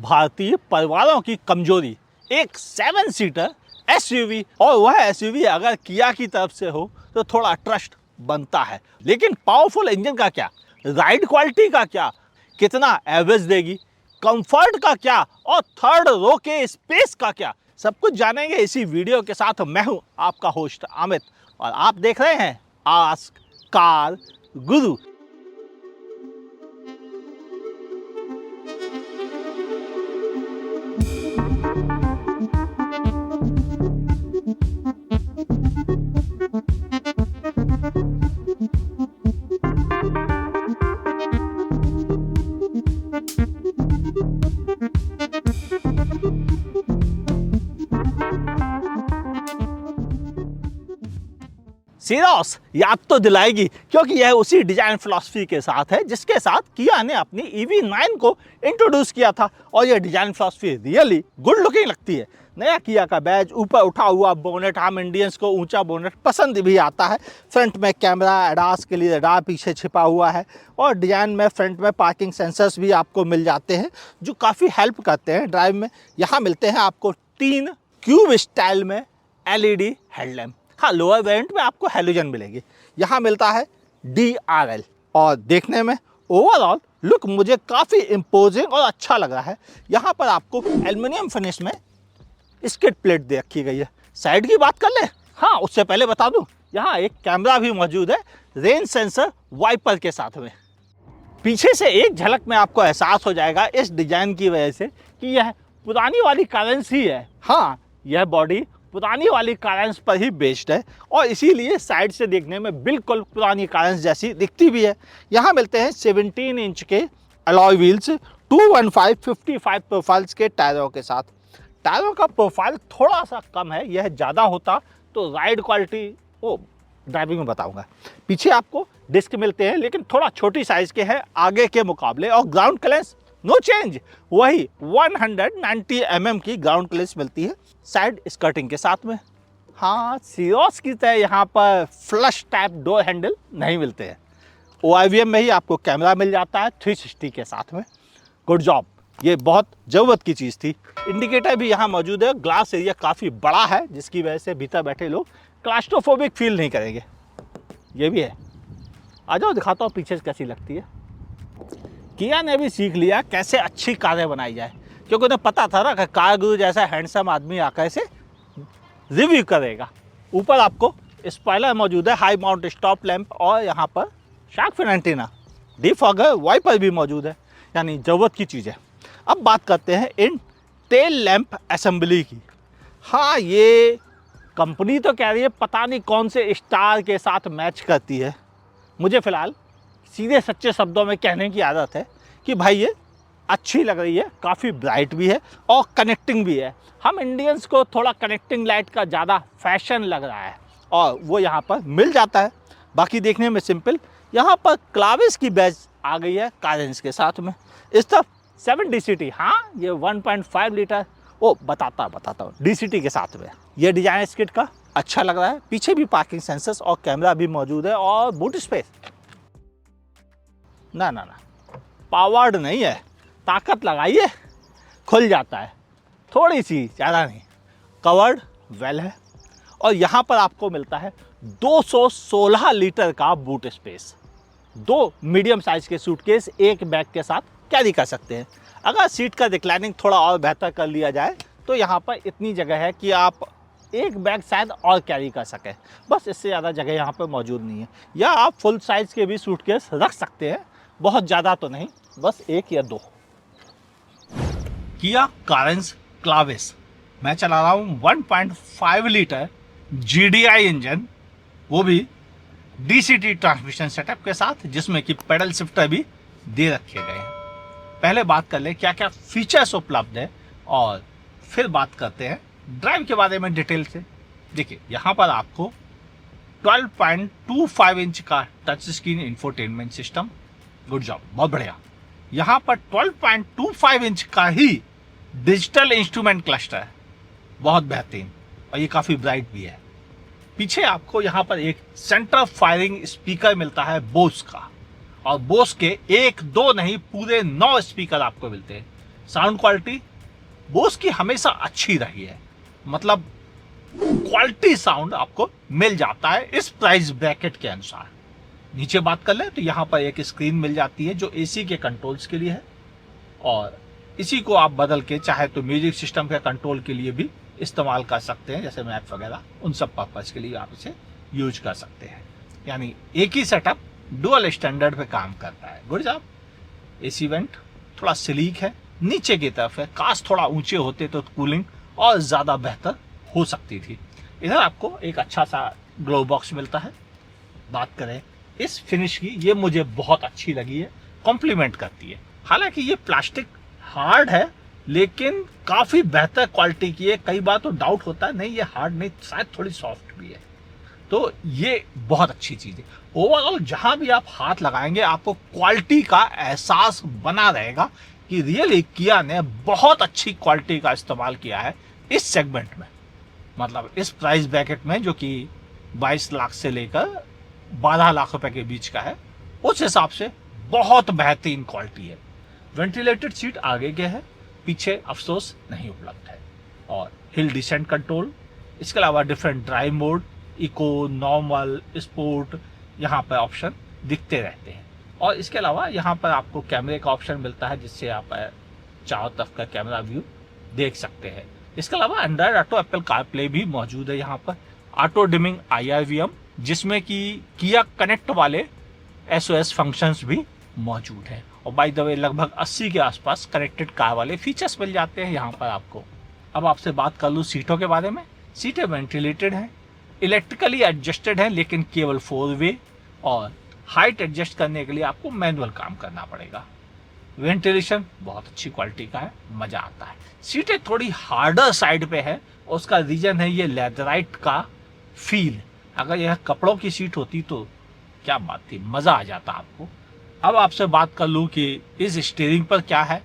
भारतीय परिवारों की कमजोरी, एक 7 सीटर एसयूवी, और वह एसयूवी अगर किया की तरफ से हो तो थोड़ा ट्रस्ट बनता है। लेकिन पावरफुल इंजन का क्या, राइड क्वालिटी का क्या, कितना एवरेज देगी, कंफर्ट का क्या, और थर्ड रो के स्पेस का क्या, सब कुछ जानेंगे इसी वीडियो के साथ। मैं हूं आपका होस्ट अमित और आप देख रहे हैं आस्क कार गुरु। सीरोस याद तो दिलाएगी, क्योंकि यह उसी डिजाइन फिलॉसफी के साथ है जिसके साथ किया ने अपनी EV9 को इंट्रोड्यूस किया था। और यह design philosophy really good looking लगती है। नया किया का बैज, ऊपर उठा हुआ बोनेट, हम इंडियंस को ऊंचा बोनेट पसंद भी आता है। फ्रंट में कैमरा, एडास के लिए रडार पीछे छिपा हुआ है, और डिजाइन में फ्रंट में पार्किंग सेंसर्स भी आपको मिल जाते हैं जो काफ़ी हेल्प करते हैं ड्राइव में। यहाँ मिलते हैं आपको 3 क्यूब स्टाइल में LED हेडलैम्प। हाँ, लोअर वेरिएंट में आपको हैलोजन मिलेगी। यहाँ मिलता है DRL, और देखने में ओवरऑल लुक मुझे काफ़ी इम्पोजिंग और अच्छा लग रहा है। यहाँ पर आपको एल्युमिनियम फिनिश में स्किड प्लेट दे रखी गई है। साइड की बात कर ले, हाँ उससे पहले बता दूँ, यहाँ एक कैमरा भी मौजूद है रेन सेंसर वाइपर के साथ में। पीछे से एक झलक में आपको एहसास हो जाएगा इस डिजाइन की वजह से कि यह पुरानी वाली कारेंस ही है। हाँ, यह बॉडी पुरानी वाली कारेंस पर ही बेस्ड है, और इसीलिए साइड से देखने में बिल्कुल पुरानी कारेंस जैसी दिखती भी है। यहाँ मिलते हैं 17 इंच के अलॉय व्हील्स, 215/55 प्रोफाइल्स के टायरों के साथ। टायरों का प्रोफाइल थोड़ा सा कम है, यह ज़्यादा होता तो राइड क्वालिटी वो ड्राइविंग में बताऊंगा। पीछे आपको डिस्क मिलते हैं, लेकिन थोड़ा छोटी साइज़ के हैं आगे के मुकाबले, और ग्राउंड क्लियरेंस नो चेंज, वही 190 mm की ग्राउंड क्लियरेंस मिलती है साइड स्कर्टिंग के साथ में। हाँ, सीरोस की तरह यहाँ पर फ्लश टाइप डोर हैंडल नहीं मिलते हैं। OIVM में ही आपको कैमरा मिल जाता है 360 के साथ में। गुड जॉब, ये बहुत ज़रूरत की चीज़ थी। इंडिकेटर भी यहाँ मौजूद है। ग्लास एरिया काफ़ी बड़ा है, जिसकी वजह से भीतर बैठे लोग क्लास्ट्रोफोबिक फील नहीं करेंगे। ये भी है। आ जाओ दिखाता हूँ पीछे से कैसी लगती है। किया ने भी सीख लिया कैसे अच्छी कारें बनाई जाए, क्योंकि उन्हें पता था ना कि कार गुरु जैसा हैंडसम आदमी आकर इसे रिव्यू करेगा। ऊपर आपको स्पॉइलर मौजूद है, हाई माउंट स्टॉप लैंप, और यहाँ पर shark fin antenna, defogger, wiper भी मौजूद है, यानी ज़रूरत की चीज़ है। अब बात करते हैं इन टेल लैंप असेंबली की। हाँ, ये कंपनी तो कह रही है पता नहीं कौन से स्टार के साथ मैच करती है। मुझे फ़िलहाल सीधे सच्चे शब्दों में कहने की आदत है कि भाई ये अच्छी लग रही है, काफ़ी ब्राइट भी है और कनेक्टिंग भी है। हम इंडियंस को थोड़ा कनेक्टिंग लाइट का ज़्यादा फैशन लग रहा है, और वो यहाँ पर मिल जाता है। बाकी देखने में सिंपल। यहाँ पर क्लाविस की बैच आ गई है कारेंस के साथ में। इस तरफ 7 DCT, हाँ ये 1.5 लीटर, ओ बताता हूँ DCT के साथ में। ये डिजाइन स्किड का अच्छा लग रहा है। पीछे भी पार्किंग सेंसर्स और कैमरा भी मौजूद है, और बूट स्पेस ना पावर्ड नहीं है, ताकत लगाइए खुल जाता है, थोड़ी सी, ज़्यादा नहीं। कवर्ड वेल है, और यहाँ पर आपको मिलता है 216 लीटर का बूट स्पेस। 2 मीडियम साइज के सूटकेस एक बैग के साथ कैरी कर सकते हैं। अगर सीट का रिक्लाइनिंग थोड़ा और बेहतर कर लिया जाए तो यहाँ पर इतनी जगह है कि आप एक बैग शायद और कैरी कर सकें, बस इससे ज़्यादा जगह यहाँ पर मौजूद नहीं है। या आप फुल साइज़ के भी सूटकेस रख सकते हैं, बहुत ज़्यादा तो नहीं, बस 1 या 2। किया कारेंस क्लाविस, मैं चला रहा हूँ 1.5 लीटर GDI इंजन, वो भी DCT ट्रांसमिशन सेटअप के साथ, जिसमें कि पेडल शिफ्टर भी दे रखे गए हैं। पहले बात कर ले क्या क्या फीचर्स उपलब्ध है, और फिर बात करते हैं ड्राइव के बारे में डिटेल से। देखिए, यहाँ पर आपको 12.25 इंच का touch screen infotainment system, good job, बहुत बढ़िया। यहाँ पर 12.25 इंच का ही डिजिटल इंस्ट्रूमेंट क्लस्टर है, बहुत बेहतरीन, और ये काफ़ी ब्राइट भी है। पीछे आपको यहाँ पर एक सेंटर फायरिंग स्पीकर मिलता है बोस का, और बोस के 1 2 नहीं पूरे 9 स्पीकर आपको मिलते हैं। साउंड क्वालिटी बोस की हमेशा अच्छी रही है, मतलब क्वालिटी साउंड आपको मिल जाता है इस प्राइस ब्रैकेट के अनुसार। नीचे बात कर लें तो यहाँ पर एक स्क्रीन मिल जाती है जो एसी के कंट्रोल्स के लिए है, और इसी को आप बदल के चाहे तो म्यूजिक सिस्टम के कंट्रोल के लिए भी इस्तेमाल कर सकते हैं, जैसे मैप वगैरह, उन सब पर्पज के लिए आप इसे यूज कर सकते हैं। यानी एक ही सेटअप डुअल स्टैंडर्ड पे काम करता है। Good job. एसी वेंट थोड़ा स्लीक है, नीचे की तरफ है, काश थोड़ा ऊंचे होते तो कूलिंग और ज़्यादा बेहतर हो सकती थी। इधर आपको एक अच्छा सा ग्लो बॉक्स मिलता है। बात करें इस फिनिश की, ये मुझे बहुत अच्छी लगी है, कॉम्प्लीमेंट करती है। हालांकि ये प्लास्टिक हार्ड है लेकिन काफ़ी बेहतर क्वालिटी की है। कई बार तो डाउट होता है नहीं ये हार्ड नहीं, शायद थोड़ी सॉफ्ट भी है, तो ये बहुत अच्छी चीज़ है। ओवरऑल जहां भी आप हाथ लगाएंगे आपको क्वालिटी का एहसास बना रहेगा कि रियली किया ने बहुत अच्छी क्वालिटी का इस्तेमाल किया है इस सेगमेंट में, मतलब इस प्राइस ब्रैकेट में जो कि 22 लाख से लेकर 12 लाख रुपए के बीच का है, उस हिसाब से बहुत बेहतरीन क्वालिटी है। वेंटिलेटेड सीट आगे के है, पीछे अफसोस नहीं उपलब्ध है। और हिल डिसेंट कंट्रोल, इसके अलावा different drive mode, eco, normal, sport, यहाँ पर ऑप्शन दिखते रहते हैं। और इसके अलावा यहाँ पर आपको कैमरे का ऑप्शन मिलता है जिससे आप चारों तरफ का कैमरा व्यू देख सकते हैं। इसके अलावा एंड्रॉयड ऑटो, एप्पल कारप्ले भी मौजूद है यहाँ पर। ऑटो डिमिंग IRVM, जिसमें कि किया कनेक्ट वाले SOS फंक्शंस भी मौजूद हैं। और बाय द वे लगभग 80 के आसपास कनेक्टेड कार वाले फीचर्स मिल जाते हैं यहाँ पर आपको। अब आपसे बात कर लूँ सीटों के बारे में। सीटें वेंटिलेटेड हैं, इलेक्ट्रिकली एडजस्टेड हैं, लेकिन केवल 4 वे, और हाइट एडजस्ट करने के लिए आपको मैनुअल काम करना पड़ेगा। वेंटिलेशन बहुत अच्छी क्वालिटी का है, मजा आता है। सीटें थोड़ी हार्डर साइड पे है, उसका रीजन है ये लेदराइट का फील। अगर यह कपड़ों की सीट होती तो क्या बात थी, मजा आ जाता आपको। अब आपसे बात कर लूँ कि इस स्टीयरिंग पर क्या है।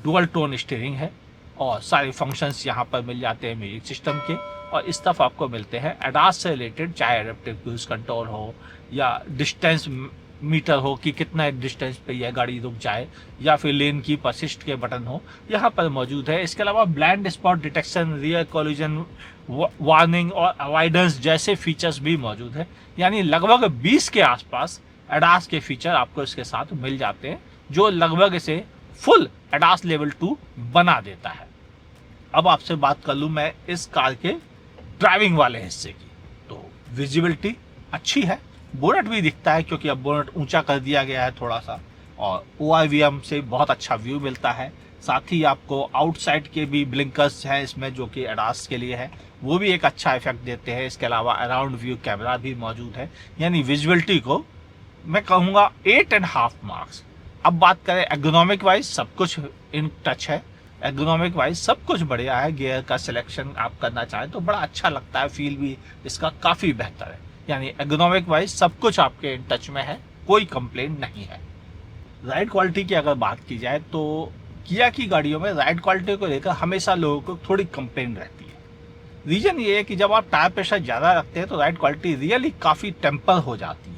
डुअल टोन स्टीयरिंग है और सारे फंक्शंस यहाँ पर मिल जाते हैं म्यूजिक सिस्टम के, और इस तरफ आपको मिलते हैं एडास से रिलेटेड, चाहे एडेप्टिव क्रूज कंट्रोल हो या डिस्टेंस मीटर हो कि कितना डिस्टेंस पे यह गाड़ी रुक जाए, या फिर लेन की असिस्ट के बटन हो, यहाँ पर मौजूद है। इसके अलावा blind spot detection, rear collision warning और अवॉइडेंस जैसे फीचर्स भी मौजूद है। यानी लगभग 20 के आसपास एडास के फीचर आपको इसके साथ मिल जाते हैं, जो लगभग इसे फुल एडास लेवल 2 बना देता है। अब आपसे बात कर लूँ मैं इस कार के ड्राइविंग वाले हिस्से की, तो विजिबिलिटी अच्छी है, बोनट भी दिखता है क्योंकि अब बोनट ऊंचा कर दिया गया है थोड़ा सा, और ORVM से बहुत अच्छा व्यू मिलता है। साथ ही आपको आउटसाइड के भी ब्लिंकर्स हैं इसमें जो कि एडास के लिए है, वो भी एक अच्छा इफेक्ट देते हैं। इसके अलावा अराउंड व्यू कैमरा भी मौजूद है, यानी विजुअलिटी को मैं कहूँगा 8.5 मार्क्स। अब बात करें एर्गोनॉमिक वाइज, सब कुछ इन टच है, एर्गोनॉमिक वाइज सब कुछ बढ़िया है। गियर का सिलेक्शन आप करना चाहें तो बड़ा अच्छा लगता है, फील भी इसका काफ़ी बेहतर है। यानी एर्गोनॉमिक वाइज सब कुछ आपके इन टच में है, कोई कंप्लेन नहीं है। राइड क्वालिटी की अगर बात की जाए तो किया की गाड़ियों में राइड क्वालिटी को लेकर हमेशा लोगों को थोड़ी कंप्लेन रहती है। रीजन ये है कि जब आप टायर प्रेशर ज़्यादा रखते हैं तो राइड क्वालिटी रियली काफ़ी टेम्पर हो जाती है।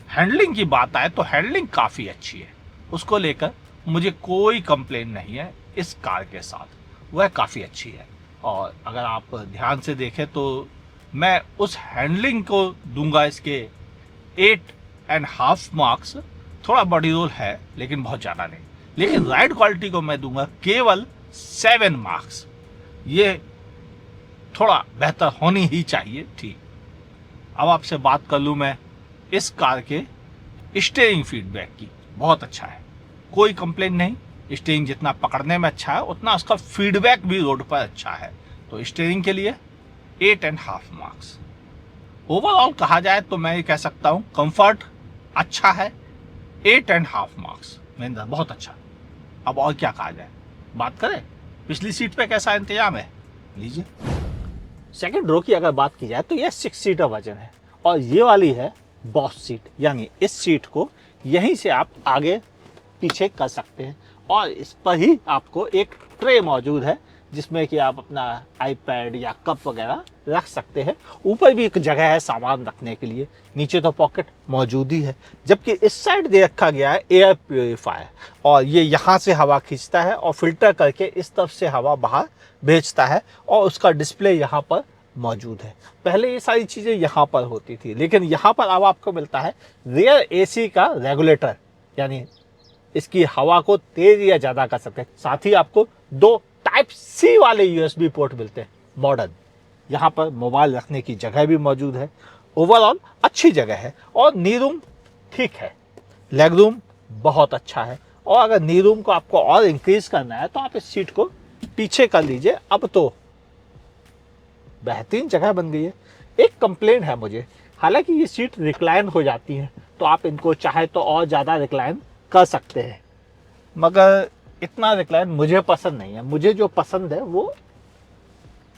हैंडलिंग की बात आए तो हैंडलिंग काफ़ी अच्छी है, उसको लेकर मुझे कोई कंप्लेन नहीं है। इस कार के साथ वह काफ़ी अच्छी है, और अगर आप ध्यान से देखें तो मैं उस हैंडलिंग को दूंगा इसके 8.5 मार्क्स। थोड़ा बॉडी रोल है लेकिन बहुत ज़्यादा नहीं। लेकिन राइड क्वालिटी को मैं दूंगा केवल 7 मार्क्स। ये थोड़ा बेहतर होनी ही चाहिए थी। अब आपसे बात कर लूँ मैं इस कार के स्टीयरिंग फीडबैक की, बहुत अच्छा है, कोई कंप्लेन नहीं। स्टीयरिंग जितना पकड़ने में अच्छा है उतना उसका फीडबैक भी रोड पर अच्छा है, तो स्टीयरिंग के लिए 8.5 मार्क्स। ओवरऑल कहा जाए तो मैं ये कह सकता हूँ कंफर्ट अच्छा है, 8.5 मार्क्स महेंद्र, बहुत अच्छा। अब और क्या कहा जाए, बात करें पिछली सीट पे कैसा इंतजाम है, लीजिए। सेकंड रो की अगर बात की जाए तो यह 6 सीटर वर्जन है, और ये वाली है बॉस सीट, यानी इस सीट को यहीं से आप आगे पीछे कर सकते हैं, और इस पर ही आपको एक ट्रे मौजूद है जिसमें कि आप अपना आईपैड या कप वगैरह रख सकते हैं। ऊपर भी एक जगह है सामान रखने के लिए, नीचे तो पॉकेट मौजूद ही है। जबकि इस साइड दे रखा गया है एयर प्योरीफायर, और ये यहाँ से हवा खींचता है और फिल्टर करके इस तरफ से हवा बाहर भेजता है, और उसका डिस्प्ले यहाँ पर मौजूद है। पहले ये सारी चीज़ें यहाँ पर होती थी, लेकिन यहाँ पर अब आपको मिलता है रियर एसी का रेगुलेटर, यानी इसकी हवा को तेज या ज़्यादा कर सकते हैं। साथ ही आपको 2 टाइप सी वाले यूएसबी पोर्ट मिलते हैं मॉडर्न। यहाँ पर मोबाइल रखने की जगह भी मौजूद है। ओवरऑल अच्छी जगह है, और नी रूम ठीक है, लेग रूम बहुत अच्छा है। और अगर नी रूम को आपको और इंक्रीज करना है तो आप इस सीट को पीछे कर लीजिए। अब तो बेहतरीन जगह बन गई है। एक कंप्लेंट है मुझे, हालांकि ये सीट रिक्लाइन हो जाती है तो आप इनको चाहे तो और ज़्यादा रिक्लाइन कर सकते हैं, मगर इतना रिक्लाइन मुझे पसंद नहीं है। मुझे जो पसंद है वो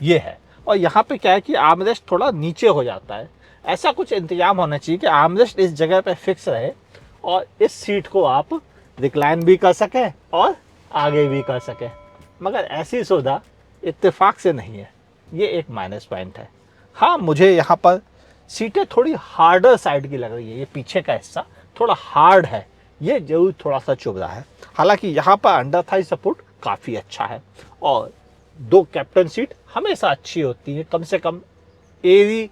ये है। और यहाँ पे क्या है कि आर्मरेस्ट थोड़ा नीचे हो जाता है। ऐसा कुछ इंतजाम होना चाहिए कि आर्मरेस्ट इस जगह पे फिक्स रहे और इस सीट को आप रिक्लाइन भी कर सकें और आगे भी कर सकें, मगर ऐसी सुविधा इत्तेफाक से नहीं है। ये एक माइनस पॉइंट है। हाँ, मुझे यहाँ पर सीटें थोड़ी हार्डर साइड की लग रही है। ये पीछे का हिस्सा थोड़ा हार्ड है, ये जरूर थोड़ा सा चुभ रहा है। हालांकि यहाँ पर अंडर थाई सपोर्ट काफ़ी अच्छा है, और 2 कैप्टन सीट हमेशा अच्छी होती है, कम से कम एरी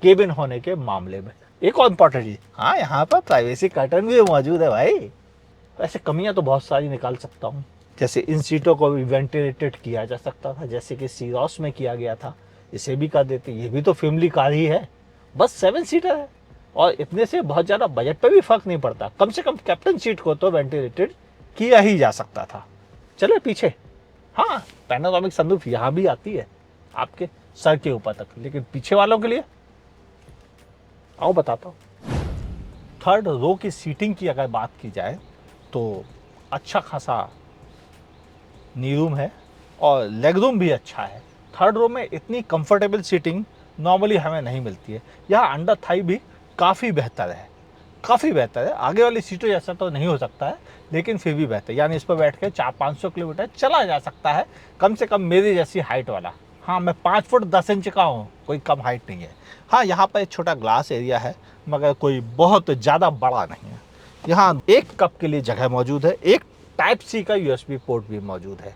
केबिन होने के मामले में। एक और इम्पॉर्टेंट चीज, हाँ, यहाँ पर प्राइवेसी कर्टन भी मौजूद है भाई। ऐसे कमियां तो बहुत सारी निकाल सकता हूँ, जैसे इन सीटों को भी वेंटिलेटेड किया जा सकता था, जैसे कि सीरॉस में किया गया था। इसे भी कर देते, ये भी तो फैमिली कार ही है, बस 7 सीटर है, और इतने से बहुत ज़्यादा बजट पे भी फर्क नहीं पड़ता। कम से कम कैप्टन सीट को तो वेंटिलेटेड किया ही जा सकता था। चले पीछे, हाँ, पैनोरामिक सनरूफ यहाँ भी आती है आपके सर के ऊपर तक, लेकिन पीछे वालों के लिए आओ बताता हूँ। 3rd रो की सीटिंग की अगर बात की जाए तो अच्छा खासा नी रूम है, और लेग रूम भी अच्छा है। 3rd रो में इतनी कंफर्टेबल सीटिंग नॉर्मली हमें नहीं मिलती है। यहाँ अंडर थाई भी काफ़ी बेहतर है, काफ़ी बेहतर है। आगे वाली सीटों जैसा तो नहीं हो सकता है, लेकिन फिर भी बेहतर, यानी इस पर बैठ के 400-500 किलोमीटर चला जा सकता है, कम से कम मेरी जैसी हाइट वाला। हाँ, मैं 5 फुट 10 इंच का हूँ, कोई कम हाइट नहीं है। हाँ, यहाँ पर एक छोटा ग्लास एरिया है, मगर कोई बहुत ज़्यादा बड़ा नहीं है। यहाँ 1 कप के लिए जगह मौजूद है, एक टाइप सी का यूएसबी पोर्ट भी मौजूद है,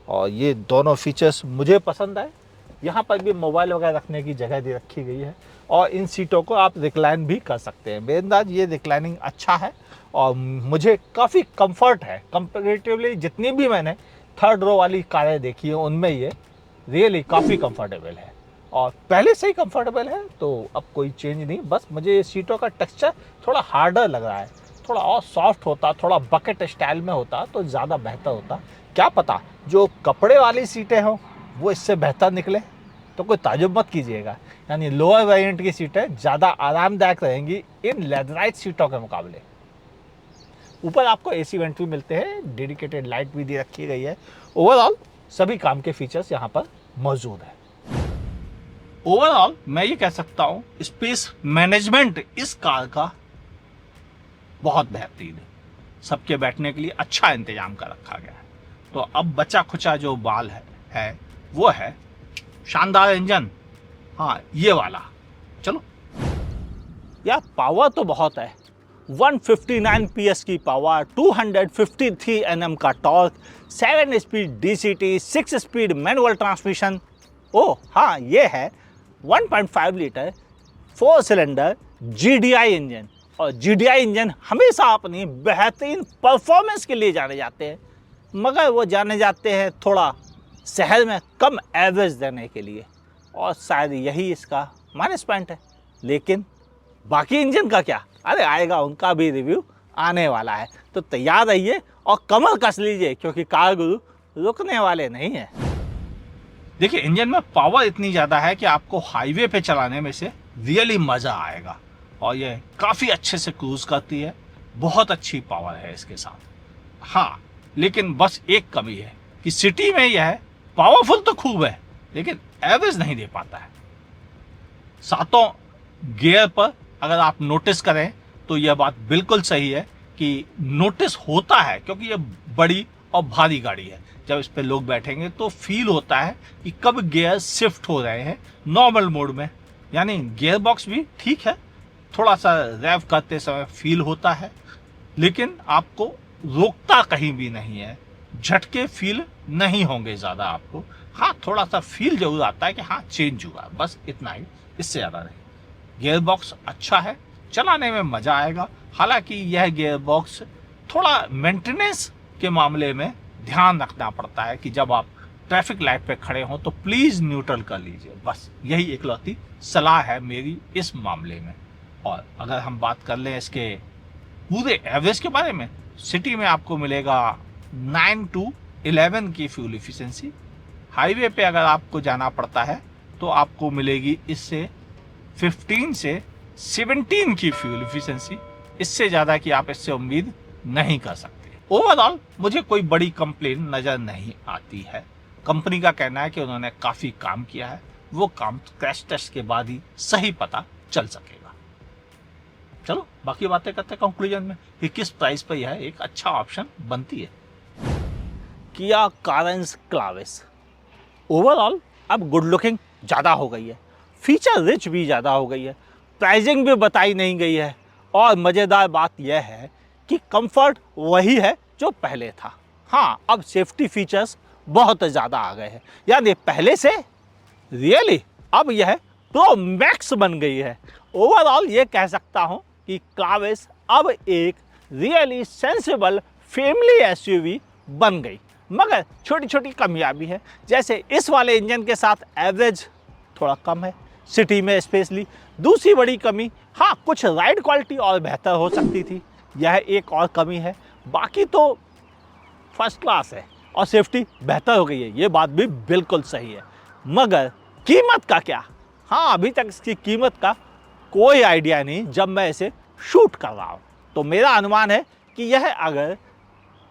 और ये दोनों फीचर्स मुझे पसंद आए। यहाँ पर भी मोबाइल वगैरह रखने की जगह दे रखी गई है, और इन सीटों को आप रिक्लाइन भी कर सकते हैं। बेंदाज ये रिक्लाइनिंग अच्छा है, और मुझे काफ़ी कंफर्ट है कंपैरेटिवली। जितनी भी मैंने 3rd रो वाली कारें देखी हैं उनमें ये रियली काफ़ी कंफर्टेबल है, और पहले से ही कंफर्टेबल है, तो अब कोई चेंज नहीं। बस मुझे सीटों का टेक्सचर थोड़ा हार्डर लग रहा है, थोड़ा और सॉफ्ट होता, थोड़ा बकेट स्टाइल में होता तो ज़्यादा बेहतर होता। क्या पता जो कपड़े वाली सीटें हों वो इससे बेहतर निकले, तो कोई ताजुब मत कीजिएगा। यानी लोअर वेरिएंट की सीटें ज़्यादा आरामदायक रहेंगी इन लेदराइट सीटों के मुकाबले। ऊपर आपको एसी वेंट भी मिलते हैं, डेडिकेटेड लाइट भी दे रखी गई है। ओवरऑल सभी काम के फीचर्स यहाँ पर मौजूद है। ओवरऑल मैं ये कह सकता हूँ स्पेस मैनेजमेंट इस कार का बहुत बेहतरीन है। सबके बैठने के लिए अच्छा इंतजाम कर रखा गया है। तो अब बचा खुचा जो बाल है वो है शानदार इंजन। हाँ, ये वाला। चलो यार, पावर तो बहुत है, 159 PS की पावर, 253 Nm का torque, 7 speed DCT, 6 speed manual transmission. Oh हाँ, ये है 1.5 लीटर 4 सिलेंडर GDI इंजन। और GDI इंजन हमेशा अपनी बेहतरीन परफॉर्मेंस के लिए जाने जाते हैं, मगर वो जाने जाते हैं थोड़ा शहर में कम एवरेज देने के लिए, और शायद यही इसका माइनस पॉइंट है। लेकिन बाकी इंजन का क्या, अरे आएगा, उनका भी रिव्यू आने वाला है। तो तैयार रहिए और कमर कस लीजिए, क्योंकि कार गुरु रुकने वाले नहीं है। देखिए, इंजन में पावर इतनी ज़्यादा है कि आपको हाईवे पे चलाने में से रियली मज़ा आएगा, और ये काफ़ी अच्छे से क्रूज करती है। बहुत अच्छी पावर है इसके साथ। हाँ, लेकिन बस एक कमी है कि सिटी में यह पावरफुल तो खूब है, लेकिन एवरेज नहीं दे पाता है। 7 गियर पर अगर आप नोटिस करें तो यह बात बिल्कुल सही है कि नोटिस होता है, क्योंकि ये बड़ी और भारी गाड़ी है। जब इस पे लोग बैठेंगे तो फील होता है कि कब गियर शिफ्ट हो रहे हैं नॉर्मल मोड में, यानी गियर बॉक्स भी ठीक है, थोड़ा सा रैव करते समय फील होता है, लेकिन आपको रोकता कहीं भी नहीं है, झटके फील नहीं होंगे ज़्यादा आपको। हाँ, थोड़ा सा फील जरूर आता है कि हाँ चेंज हुआ, बस इतना ही, इससे ज़्यादा नहीं। गियर बॉक्स अच्छा है, चलाने में मज़ा आएगा। हालांकि यह गियर बॉक्स थोड़ा मेंटेनेंस के मामले में ध्यान रखना पड़ता है कि जब आप ट्रैफिक लाइट पे खड़े हों तो प्लीज़ न्यूट्रल कर लीजिए, बस यही इकलौती सलाह है मेरी इस मामले में। और अगर हम बात कर लें इसके पूरे एवरेज के बारे में, सिटी में आपको मिलेगा 9 to 11 की फ्यूल इफिशिएंसी। हाईवे पे अगर आपको जाना पड़ता है तो आपको मिलेगी इससे 15 से 17 की फ्यूल इफिशिएंसी। इससे ज़्यादा की आप इससे उम्मीद नहीं कर सकते। ओवरऑल मुझे कोई बड़ी कंप्लेन नज़र नहीं आती है। कंपनी का कहना है कि उन्होंने काफ़ी काम किया है, वो काम क्रैश टेस्ट के बाद ही सही पता चल सकेगा। चलो बाकी बातें करते हैं कंक्लूजन में कि किस प्राइस पर यह एक अच्छा ऑप्शन बनती है। किया कारेंस क्लाविस ओवरऑल अब गुड लुकिंग ज़्यादा हो गई है, फीचर रिच भी ज़्यादा हो गई है, प्राइसिंग भी बताई नहीं गई है, और मज़ेदार बात यह है कि कंफर्ट वही है जो पहले था। हाँ, अब सेफ्टी फीचर्स बहुत ज़्यादा आ गए हैं, यानी पहले से रियली अब यह प्रो मैक्स बन गई है। ओवरऑल ये कह सकता हूँ कि क्लाविस अब एक रियली सेंसिबल फैमिली एसयूवी बन गई, मगर छोटी छोटी कमियां भी है। जैसे इस वाले इंजन के साथ एवरेज थोड़ा कम है सिटी में स्पेशली। दूसरी बड़ी कमी, हाँ कुछ राइड क्वालिटी और बेहतर हो सकती थी, यह एक और कमी है। बाकी तो फर्स्ट क्लास है और सेफ्टी बेहतर हो गई है, ये बात भी बिल्कुल सही है। मगर कीमत का क्या? हाँ, अभी तक इसकी कीमत का कोई आइडिया नहीं जब मैं इसे शूट कर रहा हूँ। तो मेरा अनुमान है कि यह अगर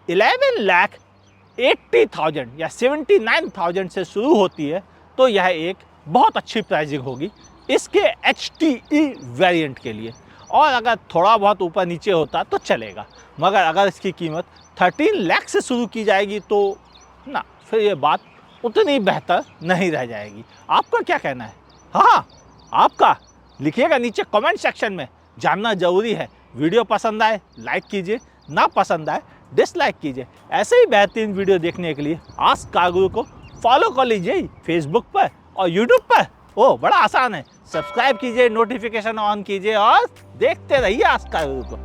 11,80,000 या 79,000 से शुरू होती है तो यह एक बहुत अच्छी प्राइसिंग होगी इसके HTE वेरिएंट के लिए। और अगर थोड़ा बहुत ऊपर नीचे होता तो चलेगा, मगर अगर इसकी कीमत 13 लाख से शुरू की जाएगी तो ना, फिर ये बात उतनी बेहतर नहीं रह जाएगी। आपका क्या कहना है? हाँ, आपका लिखिएगा नीचे कमेंट सेक्शन में, जानना ज़रूरी है। वीडियो पसंद आए लाइक कीजिए, ना पसंद आए डिसलाइक कीजिए। ऐसे ही बेहतरीन वीडियो देखने के लिए आस्क कार गुरु को फॉलो कर लीजिए फेसबुक पर और यूट्यूब पर। ओ बड़ा आसान है, सब्सक्राइब कीजिए, नोटिफिकेशन ऑन कीजिए और देखते रहिए आस्क कार गुरु को।